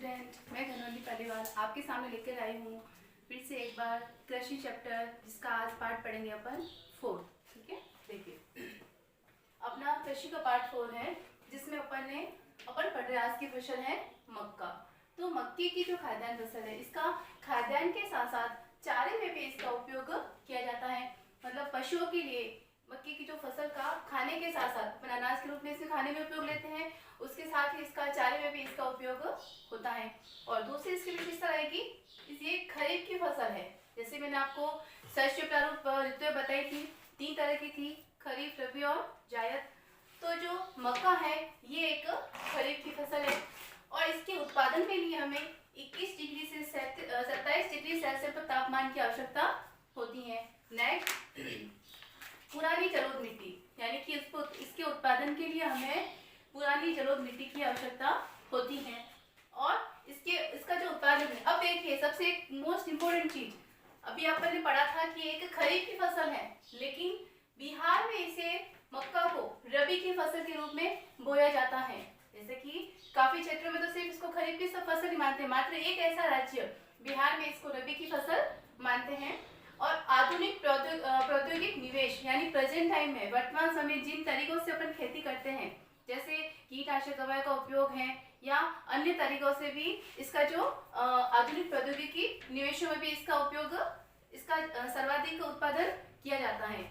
Student, मैं धनवंती पहलीवाल आपके सामने लेकर आई हूँ फिर से एक बार कृषि चैप्टर, जिसका आज पार्ट पढ़ेंगे अपन 4। ठीक है, देखिए अपना कृषि का पार्ट 4 है, जिसमें अपन पढ़ रहे आज की फसल है मक्का। तो मक्के की जो खाद्यान्न फसल है, इसका खाद्यान्न के साथ साथ चारे में भी इसका उपयोग किया जाता है। मतलब पशुओं के लिए मक्के की जो फसल का खाने के साथ साथ अपन अनाज के रूप में इसे खाने में उपयोग लेते हैं, उसके साथ ही इसका चारे में भी इसका उपयोग होता है। और दूसरी इसकी विशेषता रहेगी, ये खरीफ की फसल है। जैसे मैंने आपको शस्य प्रारूप ऋतुएं बताई थी, 3 तरह की थी, खरीफ, रबी और जायद। तो जो मक्का है ये एक खरीफ की फसल है और इसके उत्पादन के लिए हमें 21 डिग्री से 27 डिग्री सेल्सियस पर तापमान की आवश्यकता होती है। नेक्स्ट, पुरानी जलोढ़ मिट्टी, यानी कि इसके उत्पादन के लिए हमें पुरानी जलोढ़ मिट्टी की आवश्यकता होती है। और इसका जो उत्पादन है, अब देखिए सबसे एक मोस्ट इम्पोर्टेंट चीज, अभी अपन ने पढ़ा था कि एक खरीफ की फसल है, लेकिन बिहार में इसे मक्का को रबी की फसल के रूप में बोया जाता है। जैसे कि काफी क्षेत्रों में तो सिर्फ इसको खरीफ की फसल ही मानते हैं, मात्र एक ऐसा राज्य बिहार में इसको रबी की फसल मानते हैं। और आधुनिक प्रौद्योगिक निवेश, यानी प्रेजेंट टाइम में वर्तमान समय जिन तरीकों से अपन खेती करते हैं, जैसे कीटनाशक दवाई का उपयोग है या अन्य तरीकों से भी इसका जो आधुनिक प्रौद्योगिकी निवेशों में भी इसका उपयोग, इसका सर्वाधिक उत्पादन किया जाता है।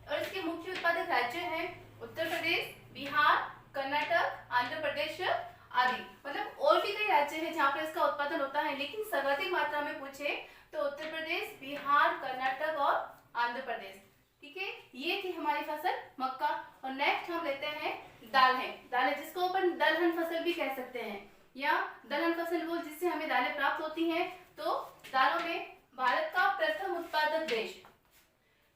और इसके मुख्य उत्पादक राज्य हैं उत्तर प्रदेश, बिहार, कर्नाटक, आंध्र प्रदेश आदि। मतलब और भी कई राज्य हैं जहाँ पर इसका उत्पादन होता है, लेकिन सर्वाधिक मात्रा में पूछे तो उत्तर प्रदेश, बिहार, कर्नाटक और आंध्र प्रदेश। ठीक है, ये थी हमारी फसल मक्का। और नेक्स्ट हम लेते हैं दालें, जिसको अपन दलहन फसल भी कह सकते हैं, या दलहन फसल वो जिससे हमें दालें प्राप्त होती हैं। तो दालों में भारत का प्रथम उत्पादक देश,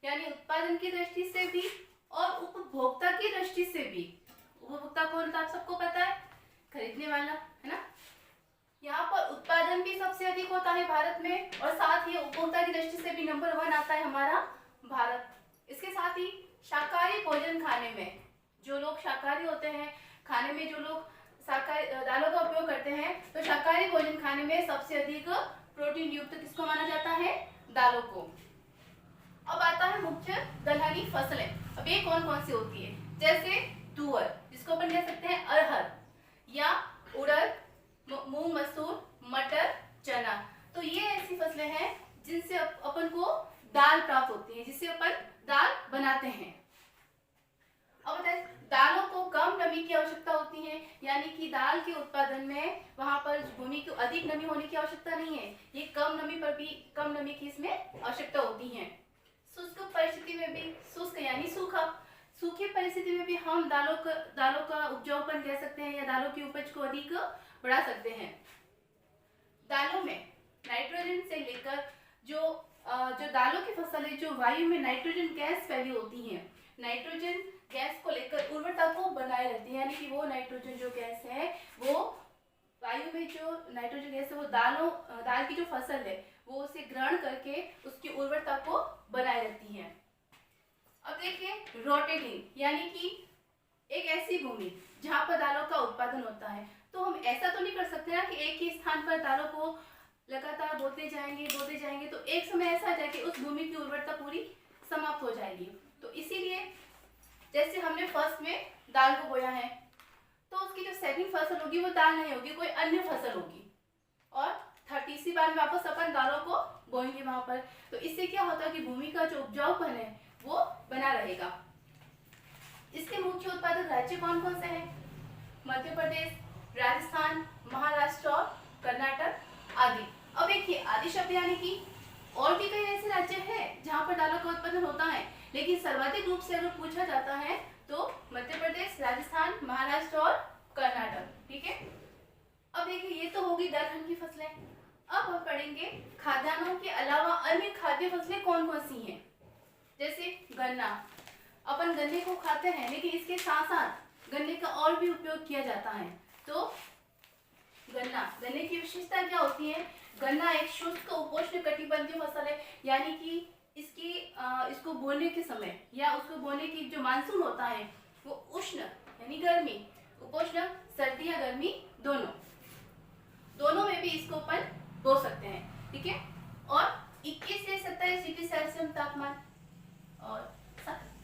यानी उत्पादन की दृष्टि से भी और उपभोक्ता की दृष्टि से भी। उपभोक्ता कौन था, आप सबको पता है, खरीदने वाला, है ना। यहाँ पर उत्पादन भी सबसे अधिक होता है भारत में, और साथ ही उपभोक्ता की दृष्टि से भी नंबर 1 आता है हमारा भारत। इसके साथ ही शाकाहारी भोजन खाने में, जो लोग शाकाहारी होते हैं, खाने में जो लोग शाकाहारी दालों का उपयोग करते हैं, तो शाकाहारी भोजन खाने में सबसे अधिक प्रोटीन युक्त किसको माना जाता है, दालों को। अब आता है मुख्य दलहनी फसलें। अब ये कौन कौन सी होती है, जैसे तुअर, जिसको अपन कह सकते हैं अरहर, या उड़द, मूंग, मसूर, मटर, चना। तो ये ऐसी फसलें हैं जिनसे अपन को दाल प्राप्त होती है, जिससे अपन दाल बनाते हैं। अब बताइए, दालों को कम नमी की आवश्यकता होती है, यानी कि दाल के उत्पादन में वहां पर भूमि को अधिक नमी होने की आवश्यकता नहीं है, ये कम नमी की इसमें आवश्यकता होती है। शुष्क परिस्थिति में भी, शुष्क यानी सूखी परिस्थिति में भी हम दालों का उपजाऊपन कह सकते हैं, या दालों की उपज को अधिक बढ़ा सकते हैं। दालों में नाइट्रोजन से लेकर जो दालों की फसल है, जो वायु में नाइट्रोजन गैस फैली होती है, नाइट्रोजन गैस को लेकर उर्वरता को बनाए रखती है। यानी कि वो नाइट्रोजन जो गैस है, वो वायु में जो नाइट्रोजन गैस है, वो दाल की जो फसल है वो उसे ग्रहण करके उसकी उर्वरता को बनाए रखती है। अब देखिए, रोटेटिंग, यानी कि एक ऐसी भूमि जहाँ पर दालों का उत्पादन होता है। तो हम ऐसा तो नहीं कर सकते ना कि एक ही स्थान पर दालों को लगातार बोते जाएंगे, तो एक समय ऐसा आ जाए कि उस भूमि की उर्वरता पूरी समाप्त हो जाएगी। तो इसीलिए जैसे हमने फर्स्ट में दाल को बोया है, तो उसकी जो सेकंड फसल होगी वो दाल नहीं होगी, कोई अन्य फसल होगी, और तीसरी बार में वापस अपन दालों को बोएंगे वहां पर। तो इससे क्या होता है कि भूमि का जो उपजाऊपन है वो बना रहेगा। इसके मुख्य उत्पादक राज्य कौन कौन से हैं, मध्य प्रदेश, राजस्थान, महाराष्ट्र और कर्नाटक आदि। अब देखिए, आदि शब्द यानी कि और भी कई ऐसे राज्य हैं जहां पर दालों का उत्पादन होता है, लेकिन सर्वाधिक रूप से अगर पूछा जाता है तो मध्य प्रदेश, राजस्थान, महाराष्ट्र और कर्नाटक। ठीक है, अब देखिए ये तो होगी दलहन की फसलें। अब हम पढ़ेंगे खाद्यान्नों के अलावा अन्य खाद्य फसलें कौन कौन सी हैं। जैसे गन्ना, अपन गन्ने को खाते हैं, लेकिन इसके साथ साथ गन्ने का और भी उपयोग किया जाता है। तो गन्ने की विशेषता क्या होती है, गन्ना एक शुष्क उपोष्ण कटिबंधीय फसल है, यानी कि इसको बोने के समय या उसको बोने की जो मानसून होता है वो उष्ण यानी गर्मी, उपोष्ण सर्दी या गर्मी दोनों में भी इसको अपन बो सकते हैं, ठीक है। और 21 से 27 डिग्री सेल्सियस तापमान और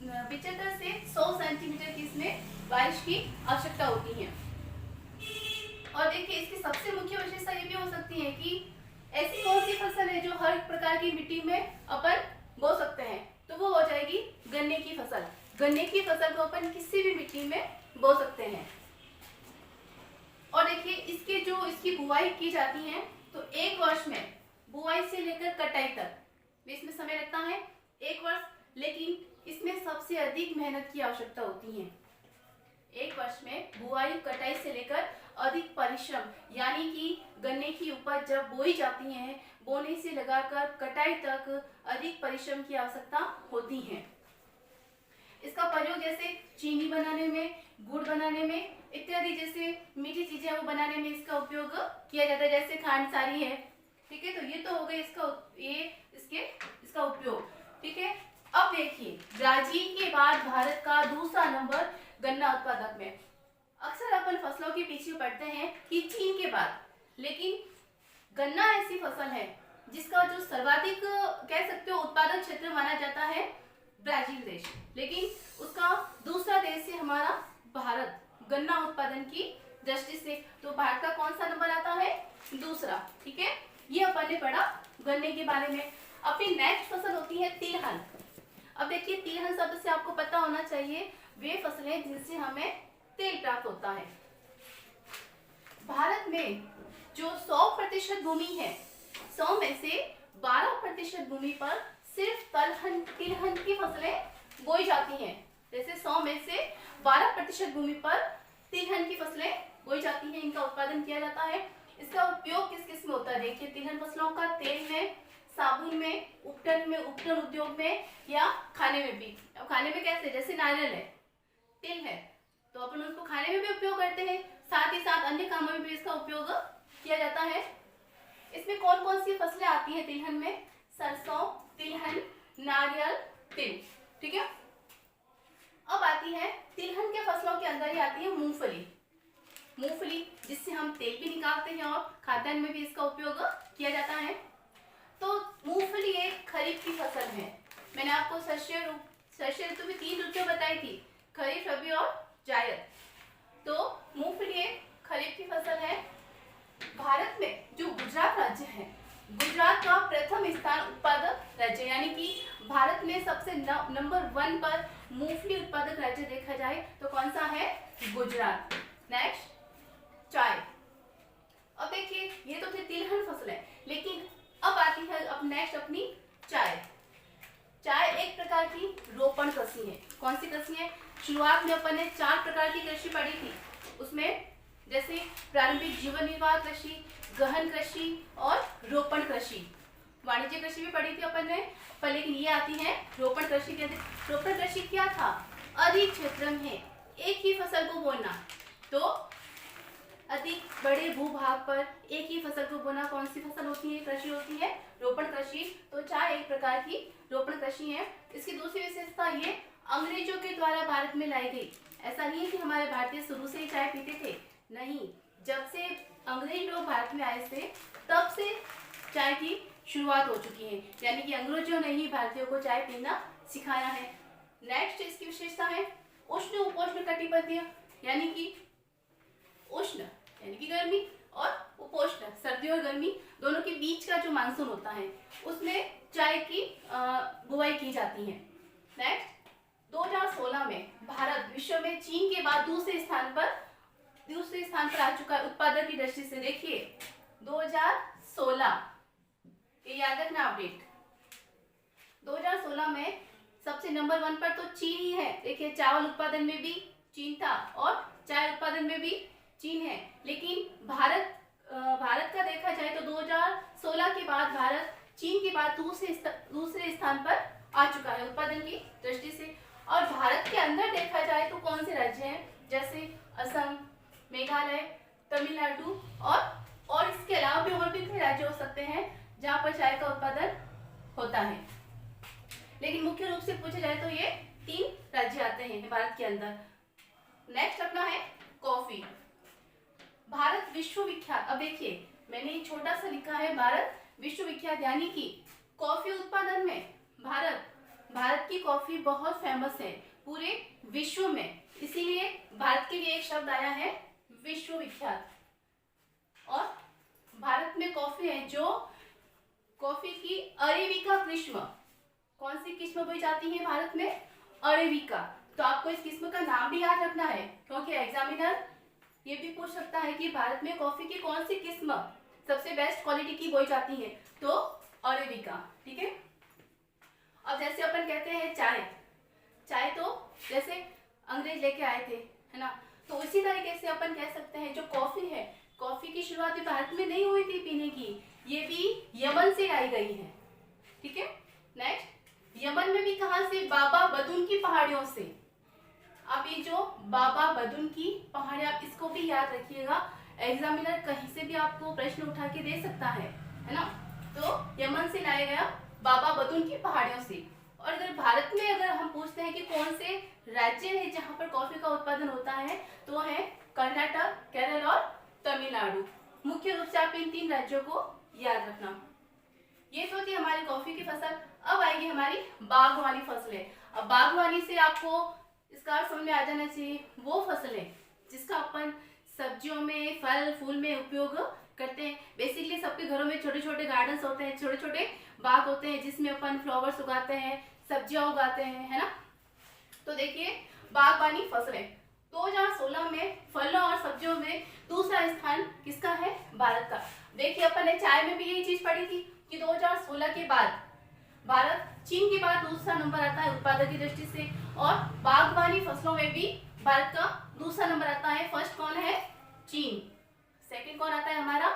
75 से 100 सेंटीमीटर की इसमें बारिश की आवश्यकता होती है। और देखिए इसकी सबसे मुख्य विशेषता ये भी हो सकती है कि ऐसी कौन सी फसल है जो हर प्रकार की मिट्टी में अपन बो सकते हैं, तो वो हो जाएगी गन्ने की फसल। गन्ने की फसल को अपन किसी भी मिट्टी में बो सकते हैं। और देखिए इसकी बुआई की जाती है तो 1 वर्ष में बुआई से लेकर कटाई तक इसमें समय लगता है 1 वर्ष, लेकिन इसमें सबसे अधिक मेहनत की आवश्यकता होती है। 1 वर्ष में बुआई कटाई से लेकर अधिक परिश्रम, यानी कि गन्ने की उपज जब बोई जाती है, बोने से लगाकर कटाई तक अधिक परिश्रम की आवश्यकता होती है। इसका प्रयोग जैसे चीनी बनाने में, गुड़ बनाने में इत्यादि जैसे मीठी चीजें वो बनाने में इसका उपयोग किया जाता है, जैसे खांडसारी है, ठीक है। तो ये तो हो गए इसका उपयोग, ठीक है। अब देखिए ब्राजील के बाद भारत का दूसरा नंबर गन्ना उत्पादक में। अक्सर अपन फसलों के पीछे पड़ते हैं कि चीन के बाद, लेकिन गन्ना ऐसी फसल है जिसका जो सर्वाधिक कह सकते हो उत्पादक क्षेत्र माना जाता है ब्राजील देश, लेकिन उसका दूसरा देश है हमारा भारत गन्ना उत्पादन की दृष्टि से। तो भारत का कौन सा नंबर आता है? दूसरा, ठीक है। ये अपन ने पढ़ा गन्ने के बारे में। अपनी नेक्स्ट फसल होती है तिलहन। अब देखिए तिलहन शब्द से आपको पता होना चाहिए वे फसलें जिनसे हमें तेल प्राप्त होता है। भारत में जो 100% भूमि है, 100 में से 12% भूमि पर सिर्फ तिलहन की फसलें बोई जाती हैं। जैसे 100 में से 12% भूमि पर तिलहन की फसलें बोई जाती हैं, इनका उत्पादन किया जाता है। इसका उपयोग किस किस में होता है? देखिए तिलहन फसलों का तेल में, साबुन में, उपटन उद्योग में या खाने में भी। अब खाने में कैसे? जैसे नारियल है, तिल है, तो अपन उसको खाने में भी उपयोग करते हैं, साथ ही साथ अन्य कामों में भी इसका उपयोग किया जाता है। इसमें कौन कौन सी फसलें आती है तिलहन में? सरसों, तिलहन, नारियल, तिल, ठीक है। अब आती है तिलहन के फसलों के अंदर ही आती है मूंगफली। मूंगफली जिससे हम तेल भी निकालते हैं और खाद्यान्न में भी इसका उपयोग किया जाता है। तो मूंगफली एक खरीफ की फसल है। मैंने आपको शस्य ऋतु में 3 ऋतुएं बताई थी, खरीफ, रबी और जायद। तो मूंगफली एक खरीफ की फसल है। भारत में जो गुजरात राज्य है, गुजरात का प्रथम स्थान उत्पादक राज्य, यानी कि भारत में सबसे नंबर 1 पर मूंगफली उत्पादक राज्य देखा जाए तो कौन सा है? गुजरात। नेक्स्ट चाय। अब देखिए ये तो थे तिलहन फसलें, लेकिन अब आती है नेक्स्ट अपनी चाय। चाय एक प्रकार की रोपण कृषि है। कौन सी कृषि है? शुरुआत में अपन ने 4 प्रकार की कृषि पढ़ी थी, उसमें जैसे प्रारंभिक जीवन निर्वाह कृषि, गहन कृषि और रोपण कृषि। वाणिज्य कृषि भी पढ़ी थी अपन ने, पर लेकिन ये आती है रोपण कृषि के अंदर। रोपण कृषि क्या था? अधिक क्षेत्र में एक ही फसल को बोना। तो अधिक बड़े भूभाग पर एक ही फसल को बोना कौन सी फसल होती है? कृषि होती है रोपण कृषि। तो चाय एक प्रकार की रोपण कृषि है। इसकी दूसरी विशेषता ये अंग्रेजों के द्वारा भारत में लाई गई। ऐसा नहीं है कि हमारे भारतीय शुरू से ही चाय पीते थे, नहीं, जब से अंग्रेज लोग भारत में आए थे तब से चाय की शुरुआत हो चुकी है, यानी कि अंग्रेजों ने ही भारतीयों को चाय पीना सिखाया है। नेक्स्ट इसकी विशेषता है उष्ण उपोष्ण कटिबंधीय, यानी कि उष्ण यानी कि गर्मी और उपोष्ण सर्दी और गर्मी दोनों के बीच का जो मानसून होता है उसमें चाय की बुवाई की जाती है। नेक्स्ट 2016 में भारत विश्व में चीन के बाद दूसरे स्थान पर आ चुका है उत्पादन की दृष्टि से। देखिए 2016, ये याद रखना अपडेट। 2016 में सबसे नंबर 1 पर तो चीन ही है। देखिए चावल उत्पादन में भी चीन था और चाय उत्पादन में भी चीन है, लेकिन भारत का देखा जाए तो 2016 के बाद भारत चीन के बाद दूसरे स्थान पर आ चुका है उत्पादन की दृष्टि से। और भारत के अंदर देखा जाए तो कौन से राज्य हैं? जैसे असम, मेघालय, तमिलनाडु और इसके अलावा भी और भी कई राज्य हो सकते हैं जहाँ पर चाय का उत्पादन होता है, लेकिन मुख्य रूप से पूछा जाए तो ये 3 राज्य आते हैं भारत के अंदर। नेक्स्ट अपना है कॉफी। भारत विश्व विख्यात। अब देखिए मैंने एक छोटा सा लिखा है भारत विश्वविख्यात, यानी कि कॉफी उत्पादन में भारत की कॉफी बहुत फेमस है पूरे विश्व में, इसीलिए भारत के लिए एक शब्द आया है विश्वविख्यात। और भारत में कॉफी है जो कॉफी की अरेबिका किस्म, कौन सी किस्म बोई जाती है भारत में? अरेबिका। तो आपको इस किस्म का नाम भी याद रखना है, क्योंकि एग्जामिनर ये भी पूछ सकता है कि भारत में कॉफी की कौन सी किस्म सबसे बेस्ट क्वालिटी की बोई जाती है, तो अरेबिका। ठीक है। अब जैसे अपन कहते हैं चाय तो जैसे अंग्रेज लेके आए थे, है ना, तो उसी तरीके से अपन कह सकते हैं जो कॉफी है, कॉफी की शुरुआत भी भारत में नहीं हुई थी पीने की, ये भी यमन से लाई गई है। ठीक है। नेक्स्ट, यमन में भी कहां से? बाबा बदून की पहाड़ियों से। अब ये जो बाबा बदून की पहाड़ी, आप इसको भी याद रखिएगा, एग्जामिनर कहीं से भी आपको प्रश्न उठा के दे सकता है ना। तो यमन से लाया गया बाबा बदून की पहाड़ियों से। और अगर भारत में अगर हम पूछते हैं कि कौन से राज्य है जहां पर कॉफी का उत्पादन होता है, तो है कर्नाटक, केरल और तमिलनाडु। मुख्य रूप से आप इन 3 राज्यों को याद रखना। ये तो थी हमारी कॉफी की फसल। अब आएगी हमारी बागवानी फसलें। अब बागवानी से आपको इसका समझ में आ जाना चाहिए, वो फसलें जिसका अपन सब्जियों में, फल फूल में उपयोग करते हैं। बेसिकली सबके घरों में छोटे छोटे गार्डन्स होते हैं, छोटे छोटे बाग होते हैं जिसमें अपन फ्लावर्स उगाते हैं, सब्जियां उगाते हैं, है ना। तो देखिए बागवानी फसलें 2016 में फलों और सब्जियों में दूसरा स्थान किसका है? भारत का। देखिए अपन ने चाय में भी यही चीज पढ़ी थी कि 2016 के बाद भारत चीन के बाद दूसरा नंबर आता है उत्पादन की दृष्टि से, और बागवानी फसलों में भी भारत का दूसरा नंबर आता है। फर्स्ट कौन है? चीन। सेकंड कौन आता है? हमारा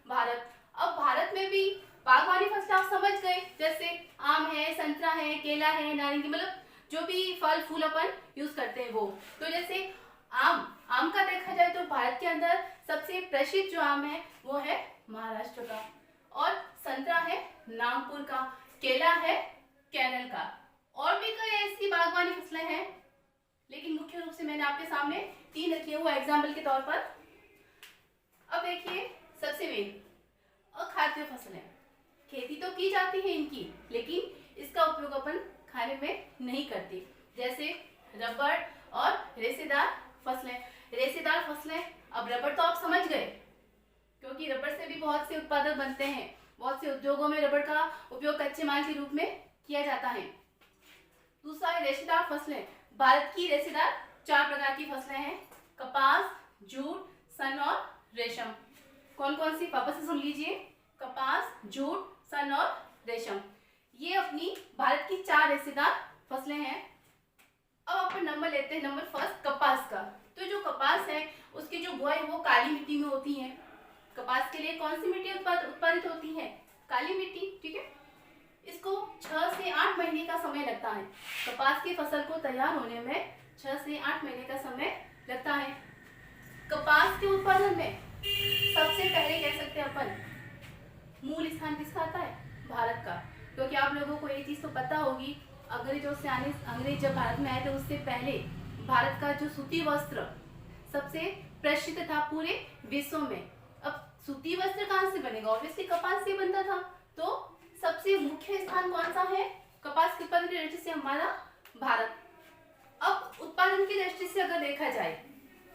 भारत। अब भारत में भी बागवानी फसलें आप समझ गए, जैसे आम है, संतरा है, केला है, नारंगी, मतलब जो भी फल फूल अपन यूज करते हैं वो। तो जैसे आम का देखा जाए तो भारत के अंदर सबसे प्रसिद्ध जो आम है वो है महाराष्ट्र का, और संतरा है नागपुर का, केला है केरल का, और भी कई ऐसी बागवानी फसलें हैं, लेकिन मुख्य रूप से मैंने आपके सामने 3 रखी है वो एग्जाम्पल के तौर पर। अब देखिए सबसे मेन अखाद्य फसलें, खेती तो की जाती है इनकी, लेकिन इसका उपयोग अपन खाने में नहीं करते, जैसे रबड़ और रेशेदार फसलें। रेशेदार फसलें, अब रबड़ तो आप समझ गए, क्योंकि रबड़ से भी बहुत से उत्पादक बनते हैं, बहुत से उद्योगों में रबड़ का उपयोग कच्चे माल के रूप में किया जाता है। दूसरा है रेशेदार फसलें। भारत की रेशेदार 4 प्रकार की फसलें हैं, कपास, जूट, सन और रेशम। कौन कौन सी? वापस से सुन लीजिए, कपास, जूट, सन और रेशम, ये अपनी भारत की 4 रेशेदार फसलें हैं। अब अपन नंबर लेते हैं, नंबर फर्स्ट कपास का। तो जो कपास है उसकी जो बुआई वो काली मिट्टी में होती है। कपास के लिए कौन सी मिट्टी उत्पादित होती है? काली मिट्टी। ठीक है। इसको 6 से 8 महीने का समय लगता है। कपास की फसल को तैयार होने में 6 से 8 महीने का समय लगता है। कपास के उत्पादन में सबसे पहले कह सकते हैं अपन मूल स्थान किसका आता है? भारत का। क्योंकि आप लोगों को ये चीज तो पता होगी, अंग्रेज जब भारत में आए थे उससे पहले भारत का जो सूती वस्त्र सबसे प्रसिद्ध था पूरे विश्व में। अब सूती वस्त्र कहाँ से बनेगा? ऑब्वियसली कपास से बनता था। तो सबसे मुख्य स्थान कौन सा है कपास के उत्पादन की दृष्टि से? हमारा भारत। अब उत्पादन की दृष्टि से अगर देखा जाए,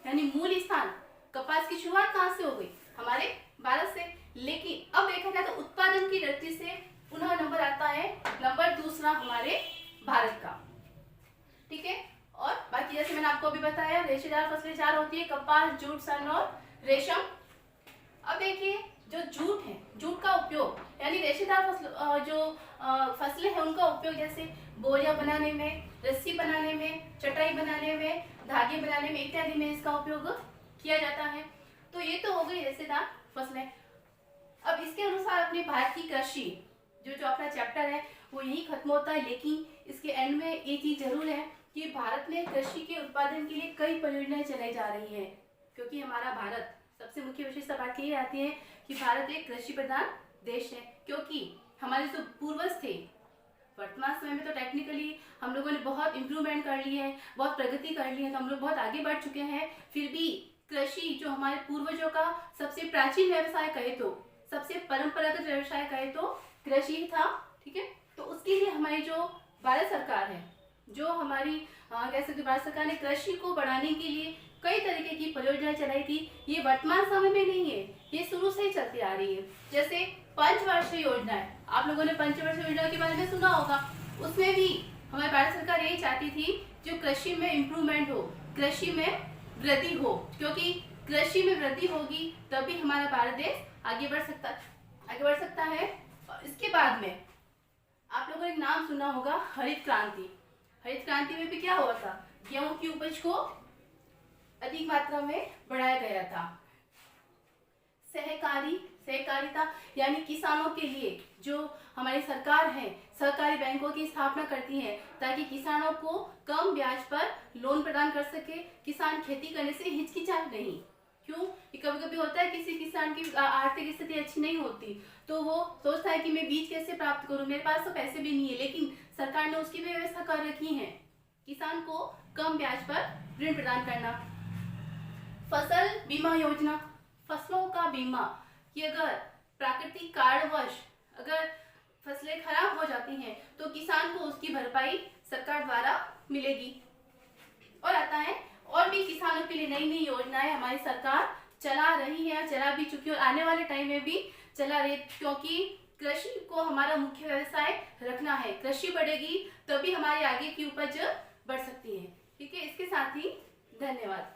यानी मूल स्थान कपास की शुरुआत कहाँ से हो गई? हमारे भारत से। लेकिन अब देखा जाए तो उत्पादन की दृष्टि से पुनः नंबर आता है नंबर दूसरा हमारे भारत का। ठीक है। और बाकी जैसे मैंने आपको अभी बताया रेशेदार फसलें 4 होती है, कपास, जूट, सन और रेशम। अब देखिए जो जूट है, जूट का उपयोग यानी रेशेदार फसलें हैं उनका उपयोग जैसे बोरियां बनाने में, रस्सी बनाने में, चटाई बनाने में, धागे बनाने में इत्यादि में इसका उपयोग किया जाता है। तो ये तो हो गई रेशेदार फसलें। अब इसके अनुसार अपने भारत की कृषि जो अपना चैप्टर है वो यही खत्म होता है, लेकिन इसके एंड में एक चीज जरूर है कि भारत में कृषि के उत्पादन के लिए कई परियोजनाएं चलाई जा रही है, क्योंकि हमारा भारत सबसे मुख्य विशेषता बात ये आती है कि भारत एक कृषि प्रधान देश है। क्योंकि हमारे जो पूर्वज थे, वर्तमान समय में तो टेक्निकली हम लोगों ने बहुत इम्प्रूवमेंट कर ली है, बहुत प्रगति कर ली है, तो हम लोग बहुत आगे बढ़ चुके हैं। फिर भी कृषि जो हमारे पूर्वजों का सबसे प्राचीन व्यवसाय कहे तो सबसे परंपरागत व्यवसाय कहे तो कृषि था, ठीक है। तो उसके लिए हमारी जो भारत सरकार है, जो हमारी कह सकते भारत सरकार ने कृषि को बढ़ाने के लिए कई तरीके की परियोजनाएं चलाई थी। ये वर्तमान समय में नहीं है, ये शुरू से ही चलती आ रही है। जैसे पंचवर्षीय योजनाएं, आप लोगों ने पंचवर्षीय योजना के बारे में सुना होगा। उसमें भी हमारी भारत सरकार यही चाहती थी जो कृषि में इम्प्रूवमेंट हो, कृषि में वृद्धि हो, क्योंकि कृषि में वृद्धि होगी तभी हमारा भारत देश आगे बढ़ सकता है। और इसके बाद में आप लोगों ने एक नाम सुना होगा, हरित क्रांति। हरित क्रांति में भी क्या हुआ था, गेहूं की उपज को अधिक मात्रा में बढ़ाया गया था। सहकारिता यानी किसानों के लिए जो हमारी सरकार है सहकारी बैंकों की स्थापना करती है ताकि किसानों को कम ब्याज पर लोन प्रदान कर सके। किसान खेती करने से हिचकिचाए नहीं। क्यों? कभी कभी होता है किसी किसान की आर्थिक स्थिति अच्छी नहीं होती तो वो सोचता है कि मैं बीज कैसे प्राप्त करूं, मेरे पास तो पैसे भी नहीं है, लेकिन सरकार ने उसकी भी व्यवस्था कर रखी है, किसान को कम ब्याज पर ऋण प्रदान करना। फसल बीमा योजना, फसलों का बीमा कि अगर प्राकृतिक कारणवश अगर फसलें खराब हो जाती हैं तो किसान को उसकी भरपाई सरकार द्वारा मिलेगी। और आता है और भी किसानों के लिए नई नई योजनाएं हमारी सरकार चला रही है, चला भी चुकी है और आने वाले टाइम में भी चला रही, क्योंकि कृषि को हमारा मुख्य व्यवसाय रखना है। कृषि बढ़ेगी तभी हमारी आगे की उपज बढ़ सकती है। ठीक है, इसके साथ ही धन्यवाद।